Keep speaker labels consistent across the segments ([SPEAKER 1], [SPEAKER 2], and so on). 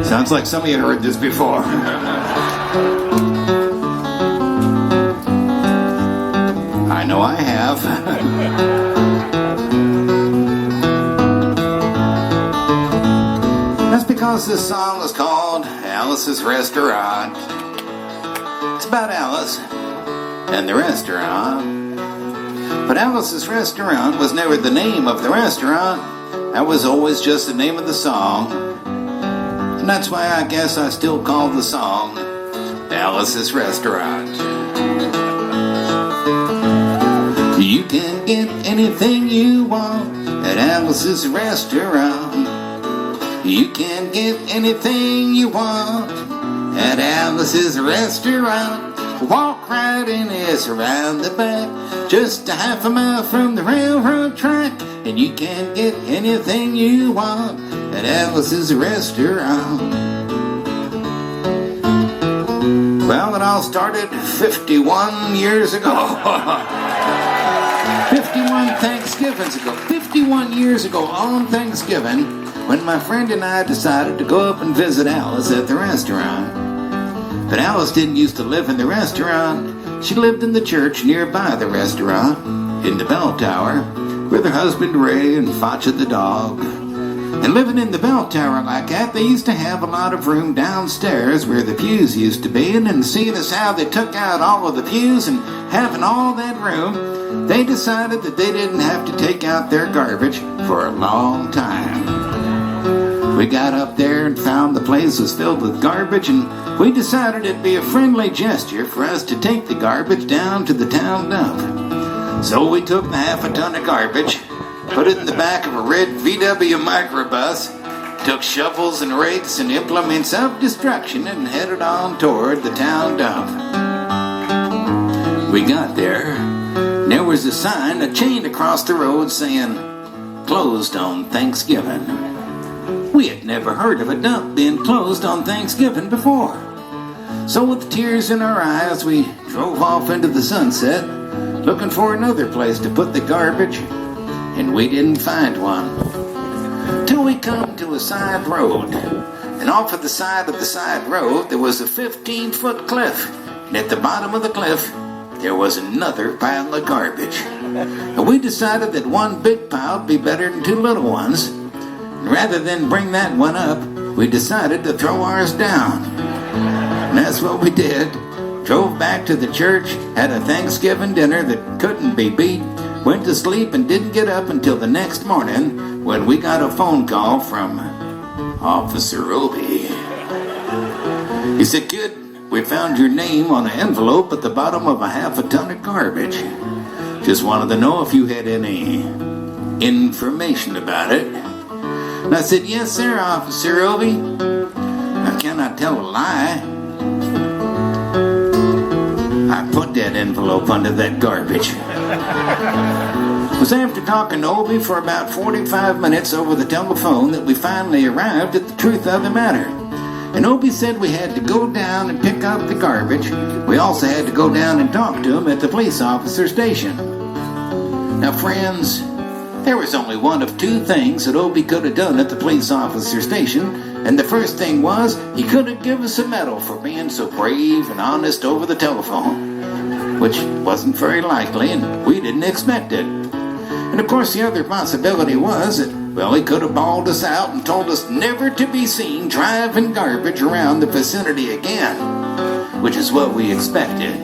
[SPEAKER 1] Sounds like some of you heard this before. I know I have. That's because this song is called Alice's Restaurant. It's about Alice and the restaurant. But Alice's Restaurant was never the name of the restaurant. That was always just the name of the song. And that's why I guess I still call the song Alice's Restaurant. You can get anything you want at Alice's Restaurant. You can get anything you want at Alice's Restaurant. Walk right in, it's around the back, just a half a mile from the railroad track, and you can get anything you want at Alice's Restaurant. Well, it all started 51 years ago. 51 Thanksgivings ago. 51 years ago on Thanksgiving, when my friend and I decided to go up and visit Alice at the restaurant. But Alice didn't used to live in the restaurant. She lived in the church nearby the restaurant, in the bell tower, with her husband Ray and Facha the dog. And living in the bell tower like that, they used to have a lot of room downstairs where the pews used to be. And seeing as how they took out all of the pews and having all that room, they decided that they didn't have to take out their garbage for a long time. We got up there and found the place was filled with garbage, and we decided it'd be a friendly gesture for us to take the garbage down to the town dump. So we took the half a ton of garbage, put it in the back of a red VW microbus, took shovels and rakes and implements of destruction, and headed on toward the town dump. We got there, and there was a sign, a chain across the road saying, "Closed on Thanksgiving." We had never heard of a dump being closed on Thanksgiving before. So with tears in our eyes, we drove off into the sunset, looking for another place to put the garbage, and we didn't find one. Till we come to a side road, and off of the side road, there was a 15-foot cliff, and at the bottom of the cliff, there was another pile of garbage. And we decided that one big pile would be better than two little ones. Rather than bring that one up, we decided to throw ours down. And that's what we did. Drove back to the church, had a Thanksgiving dinner that couldn't be beat, went to sleep and didn't get up until the next morning when we got a phone call from Officer Obie. He said, "Kid, we found your name on an envelope at the bottom of a half a ton of garbage. Just wanted to know if you had any information about it." And I said, "Yes, sir, Officer Obie. I cannot tell a lie. I put that envelope under that garbage." It was after talking to Obie for about 45 minutes over the telephone that we finally arrived at the truth of the matter. And Obie said we had to go down and pick up the garbage. We also had to go down and talk to him at the police officer station. Now, friends, there was only one of two things that Obie could have done at the police officer station, and the first thing was he could have given us a medal for being so brave and honest over the telephone, which wasn't very likely, and we didn't expect it. And of course the other possibility was that, well, he could have bawled us out and told us never to be seen driving garbage around the vicinity again, which is what we expected.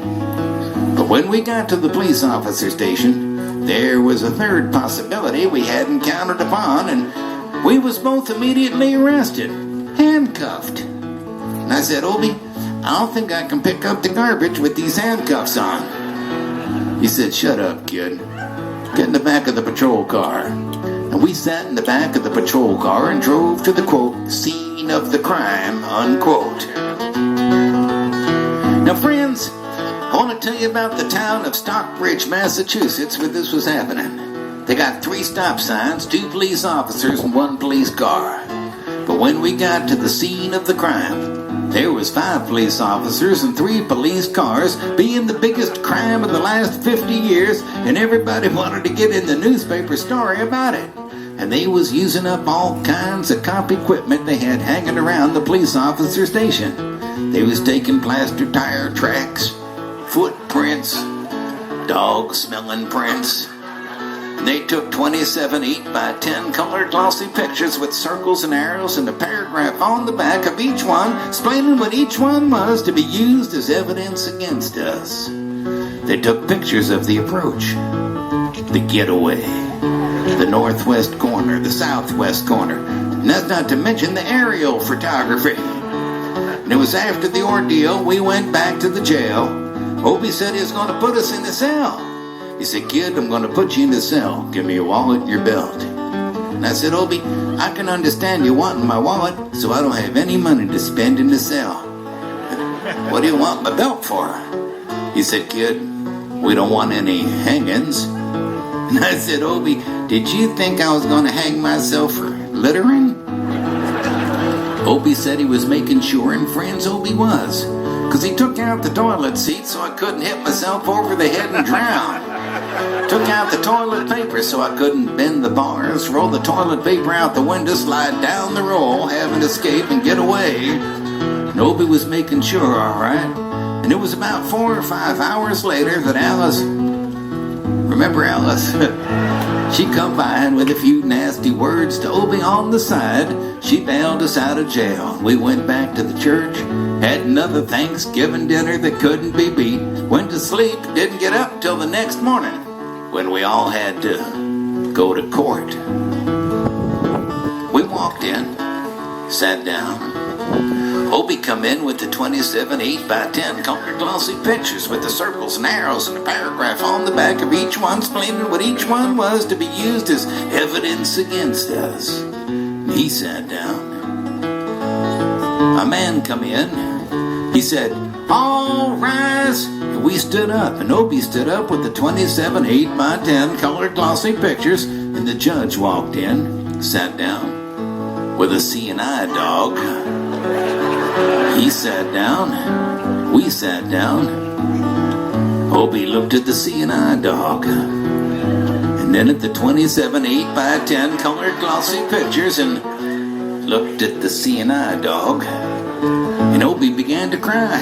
[SPEAKER 1] But when we got to the police officer station, there was a third possibility we hadn't counted upon, and we was both immediately arrested, handcuffed. And I said, "Obie, I don't think I can pick up the garbage with these handcuffs on." He said, "Shut up, kid. Get in the back of the patrol car." And we sat in the back of the patrol car and drove to the, quote, "scene of the crime," unquote. Now, friends, I want to tell you about the town of Stockbridge, Massachusetts, where this was happening. They got 3 stop signs, 2 police officers, and 1 police car. But when we got to the scene of the crime, there was 5 police officers and 3 police cars, being the biggest crime of the last 50 years, and everybody wanted to get in the newspaper story about it. and they was using up all kinds of cop equipment they had hanging around the police officer station. They was taking plaster tire tracks, footprints, dog-smelling prints. And they took 27 8x10 colored glossy pictures with circles and arrows and a paragraph on the back of each one explaining what each one was to be used as evidence against us. They took pictures of the approach, the getaway, the northwest corner, the southwest corner, and that's not to mention the aerial photography. And it was after the ordeal we went back to the jail. Obie said he was going to put us in the cell. He said, "Kid, I'm going to put you in the cell. Give me your wallet and your belt." And I said, "Obie, I can understand you wanting my wallet, so I don't have any money to spend in the cell." "What do you want my belt for?" He said, "Kid, we don't want any hangings." And I said, "Obie, did you think I was going to hang myself for littering?" Obie said he was making sure, and friends Obie was, because he took out the toilet seat so I couldn't hit myself over the head and drown. Took out the toilet paper so I couldn't bend the bars, roll the toilet paper out the window, slide down the roll, have an escape and get away. And Obie was making sure, all right. And it was about 4 or 5 hours later that Alice, remember Alice? She come by and with a few nasty words to Obie on the side, she bailed us out of jail. We went back to the church, had another Thanksgiving dinner that couldn't be beat, went to sleep, didn't get up till the next morning when we all had to go to court. We walked in, sat down. Obie come in with the 27 8x10 colored glossy pictures with the circles and arrows and a paragraph on the back of each one explaining what each one was to be used as evidence against us. And he sat down. A man come in. He said, "All rise." And we stood up, and Obie stood up with the 27 8x10 colored glossy pictures, and the judge walked in, sat down with a CNI dog. He sat down. We sat down. Obie looked at the CNI dog, and then at the 27 8x10 colored glossy pictures, and looked at the CNI dog. And Obie began to cry.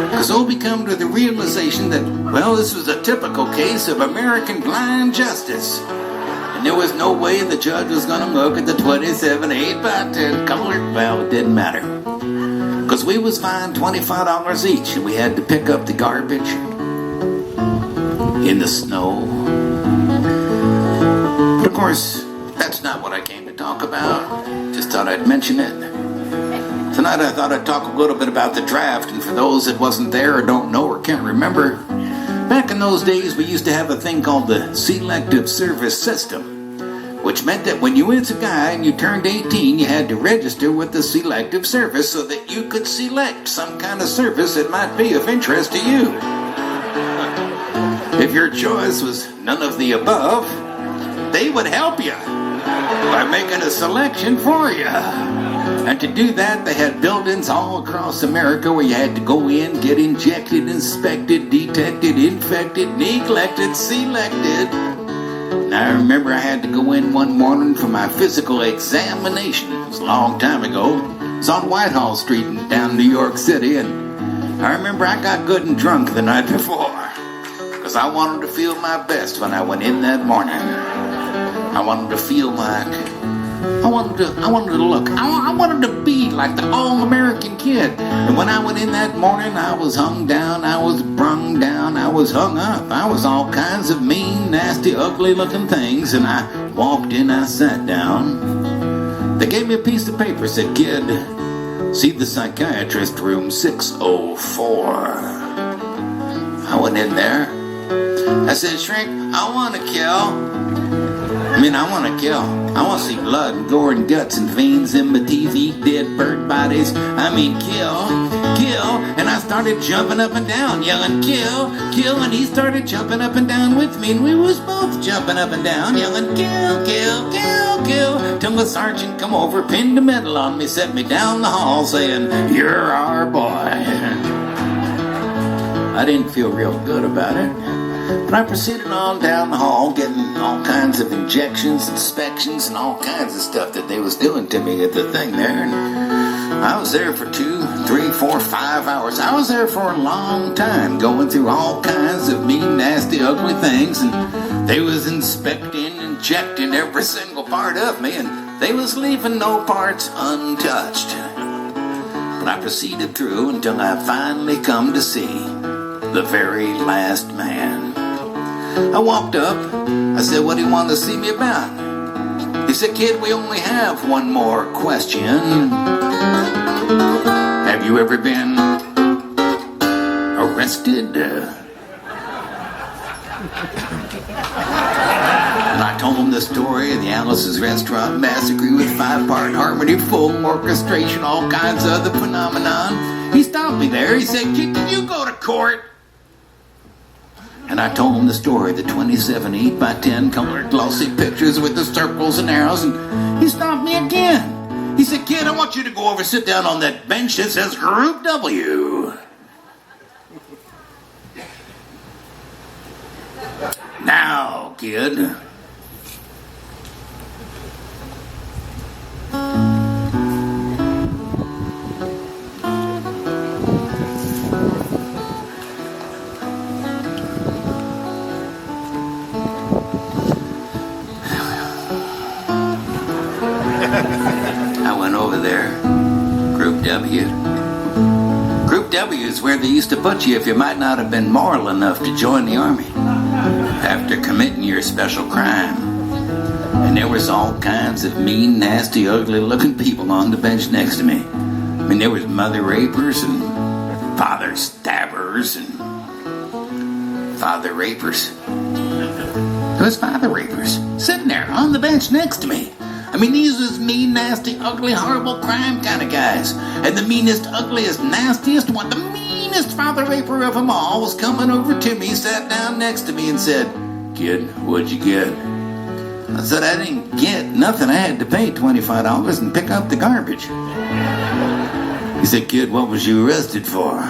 [SPEAKER 1] Because Obie come to the realization that, well, this was a typical case of American blind justice. And there was no way the judge was going to look at the 27 8x10 colored. Well, it didn't matter. Because we was fined $25 each, and we had to pick up the garbage in the snow. But of course, that's not what I came to talk about. Just thought I'd mention it. Tonight I thought I'd talk a little bit about the draft, and for those that wasn't there or don't know or can't remember, back in those days we used to have a thing called the Selective Service system, which meant that when you was a guy and you turned 18, you had to register with the Selective Service so that you could select some kind of service that might be of interest to you. If your choice was none of the above, they would help you by making a selection for you. And to do that, they had buildings all across America where you had to go in, get injected, inspected, detected, infected, neglected, selected. And I remember I had to go in one morning for my physical examination. It was a long time ago. It was on Whitehall Street in down New York City, and I remember I got good and drunk the night before because I wanted to feel my best when I went in that morning. I wanted to feel like I wanted to look. I wanted to be like the all-American kid. And when I went in that morning, I was hung down, I was brung down, I was hung up. I was all kinds of mean, nasty, ugly-looking things. And I walked in, I sat down. They gave me a piece of paper, said, "Kid, see the psychiatrist, room 604. I went in there. I said, "Shrink, I want to kill. I want to kill. I want to see blood and gore and guts and veins in my TV, dead bird bodies. Kill, kill." And I started jumping up and down, yelling, "Kill, kill." And he started jumping up and down with me, and we was both jumping up and down, yelling, "Kill, kill, kill, kill." Till the sergeant come over, pinned a medal on me, set me down the hall, saying, "You're our boy." I didn't feel real good about it. But I proceeded on down the hall, getting all kinds of injections, inspections, and all kinds of stuff that they was doing to me at the thing there. And I was there for 2, 3, 4, 5 hours. I was there for a long time, going through all kinds of mean, nasty, ugly things, and they was inspecting, injecting every single part of me, and they was leaving no parts untouched. But I proceeded through until I finally come to see the very last man. I walked up. I said, "What do you want to see me about?" He said, "Kid, we only have one more question. Have you ever been arrested?" And I told him the story of the Alice's Restaurant Massacre with 5-part harmony, full orchestration, all kinds of other phenomenon. He stopped me there. He said, "Kid, did you go to court?" And I told him the story, the 27 8x10 colored glossy pictures with the circles and arrows, and he stopped me again. He said, "Kid, I want you to go over, sit down on that bench that says Group W. Now, kid." I went over there. Group W. Group W is where they used to put you if you might not have been moral enough to join the army after committing your special crime. And there was all kinds of mean, nasty, ugly-looking people on the bench next to me. I mean, there was mother rapers and father stabbers and father rapers. There was father rapers sitting there on the bench next to me. I mean, these was mean, nasty, ugly, horrible crime kind of guys. And the meanest, ugliest, nastiest one, the meanest father raper of them all, was coming over to me, sat down next to me and said, "Kid, what'd you get?" I said, "I didn't get nothing. I had to pay $25 and pick up the garbage." He said, "Kid, what was you arrested for?"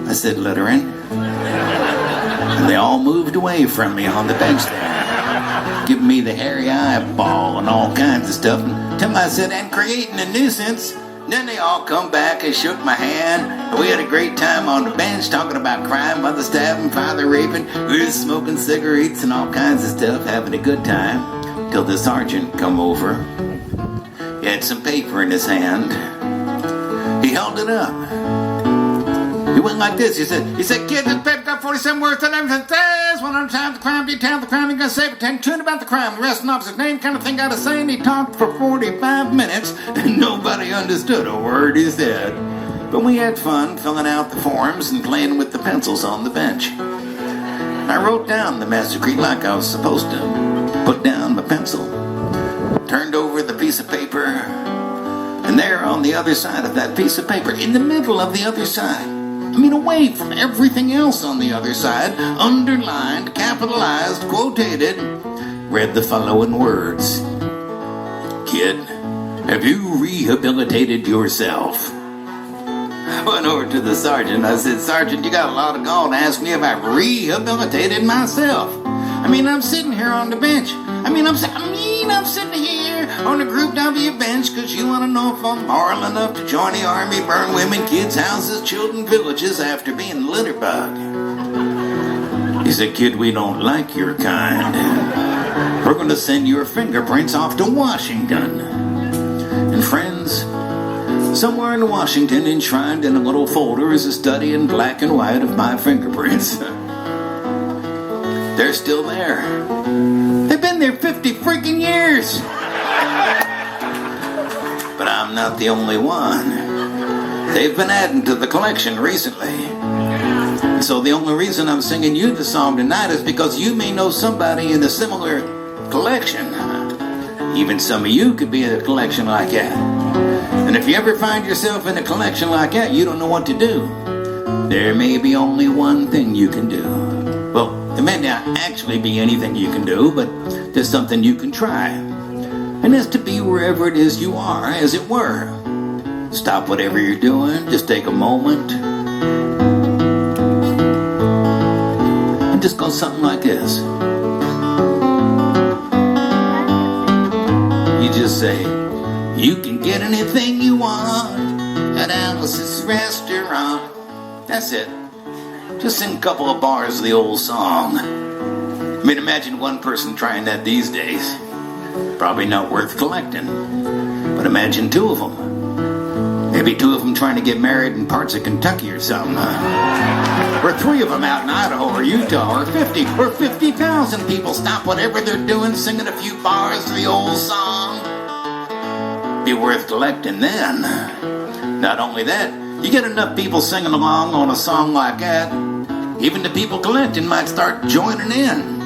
[SPEAKER 1] I said, "Littering." And they all moved away from me on the bench there, giving me the hairy eyeball and all kinds of stuff, until I said, "And creating a nuisance." Then they all come back and shook my hand, and we had a great time on the bench talking about crime, mother stabbing, father raping. We were smoking cigarettes and all kinds of stuff, having a good time, till the sergeant come over. He had some paper in his hand. He held it up. He went like this. He said, "Kid, this paper got 47 words and everything says 100 times the crime, detail the crime, you gotta say, pretend tune about the crime, the rest of the officer's name, kind of thing gotta say." And he talked for 45 minutes, and nobody understood a word he said. But we had fun filling out the forms and playing with the pencils on the bench. I wrote down the massacre like I was supposed to. Put down my pencil, turned over the piece of paper, and there on the other side of that piece of paper, in the middle of the other side, I mean, away from everything else on the other side, underlined, capitalized, quoted, read the following words: "Kid, have you rehabilitated yourself?" I went over to the sergeant. I said, "Sergeant, you got a lot of gall to ask me if I've rehabilitated myself. I mean, I'm sitting here on the bench. I'm sitting here on the Group W bench because you want to know if I'm moral enough to join the army, burn women, kids, houses, children, villages after being litterbugged." He said, "Kid, we don't like your kind. We're going to send your fingerprints off to Washington." And friends, somewhere in Washington, enshrined in a little folder, is a study in black and white of my fingerprints. They're still there. They've been there 50 freaking years. But I'm not the only one. They've been adding to the collection recently. So the only reason I'm singing you the song tonight is because you may know somebody in a similar collection. Even some of you could be in a collection like that. And if you ever find yourself in a collection like that, you don't know what to do. There may be only one thing you can do. Well, there may not actually be anything you can do, but there's something you can try. And that's to be wherever it is you are, as it were. Stop whatever you're doing, just take a moment. And just goes something like this. You just say, you can get anything you want at Alice's restaurant. That's it. Just sing a couple of bars of the old song. I mean, imagine one person trying that these days. Probably not worth collecting. But imagine two of them. Maybe two of them trying to get married in parts of Kentucky or something. Or three of them out in Idaho or Utah, or 50,000 people stop whatever they're doing, singing a few bars of the old song. Be worth collecting then. Not only that, you get enough people singing along on a song like that, even the people collecting might start joining in.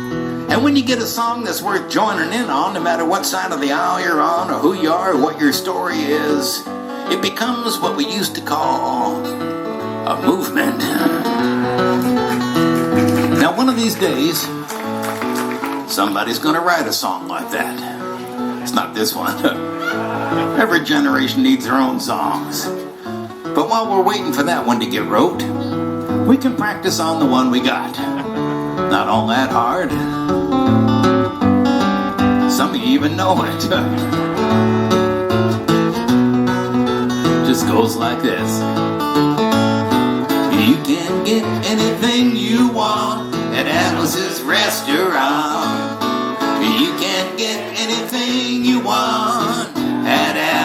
[SPEAKER 1] And when you get a song that's worth joining in on, no matter what side of the aisle you're on, or who you are, or what your story is, it becomes what we used to call a movement. Now, one of these days, somebody's going to write a song like that. It's not this one. Every generation needs their own songs. But while we're waiting for that one to get wrote, we can practice on the one we got. Not all that hard. Some of you even know it. Just goes like this. You can get anything you want at Alice's restaurant.